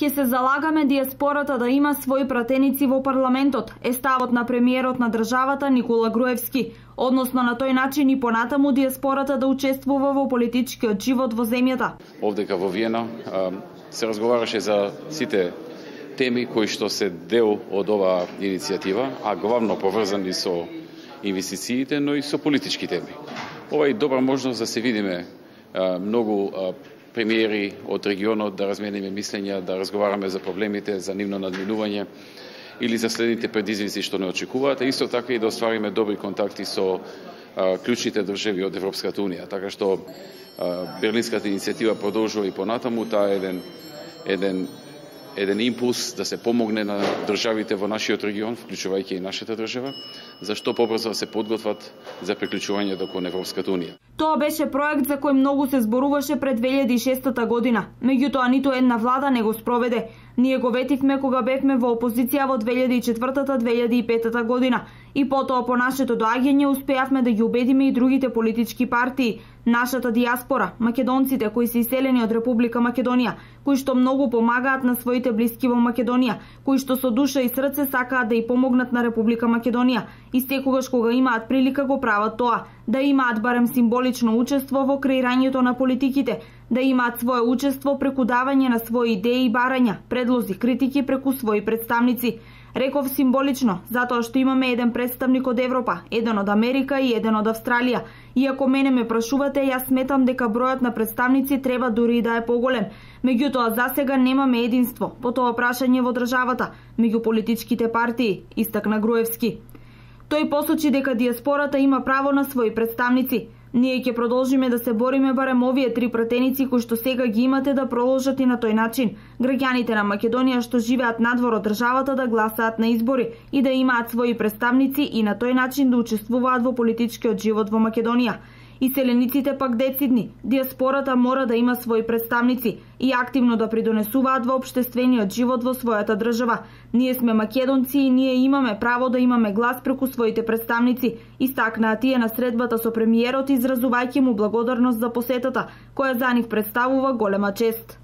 Ќе се залагаме диаспората да има своји пратеници во парламентот, е ставот на премиерот на државата Никола Груевски, односно на тој начин и понатаму диаспората да учествува во политичкиот живот во земјата. Овдека во Виена се разговараше за сите теми кои што се дел од оваа иницијатива, а главно поврзани со инвестициите, но и со политички теми. Ова е добра можност да се видиме многу премиери од регионот, да размениме мислења, да разговараме за проблемите, за нивно надминување или за следните предизвици што не очекуваат, а исто така и да оствариме добри контакти со клучните држави од Европската Унија. Така што Берлинската иницијатива продолжува и понатаму, таа е еден импулс да се помогне на државите во нашиот регион, вклучувајќи и нашата држава, за што побрзо да се подготват за приклучувањето кон Европската Унија. Тоа беше проект за кој многу се зборуваше пред 2006 година, меѓутоа ниту една влада не го спроведе. Ние го ветивме кога бевме во опозиција во 2004-2005 година и потоа по нашето доаѓање успеавме да ги убедиме и другите политички партии, нашата диаспора, македонците кои се иселени од Република Македонија, кои што многу помагаат на своите блиски во Македонија, кои што со душа и срце сакаат да и помогнат на Република Македонија и секогаш кога имаат прилика го прават тоа, да имаат барем символично учество во креирањето на политиките, да имаат свое учество преку давање на своји идеи и барања, предлози, критики преку своји представници. Реков символично, затоа што имаме еден представник од Европа, еден од Америка и еден од Австралија. И ако мене ме прашувате, јас сметам дека бројот на представници треба дури да е поголем. Меѓутоа, засега немаме единство по тоа прашање во државата, меѓу политичките партии, истакна Груевски. Тој посочи дека диаспората има право на своји представници. Ние ќе продолжиме да се бориме барем овие три пратеници кои што сега ги имате да продолжат и на тој начин. Граѓаните на Македонија што живеат надвор од државата да гласаат на избори и да имаат своји представници и на тој начин да учествуваат во политичкиот живот во Македонија. Иселениците пак децидни, диаспората мора да има своји представници и активно да придонесуваат во општествениот живот во својата држава. Ние сме македонци и ние имаме право да имаме глас преку своите представници, истакнаа тие на средбата со премиерот, изразувајќи му благодарност за посетата, која за нив представува голема чест.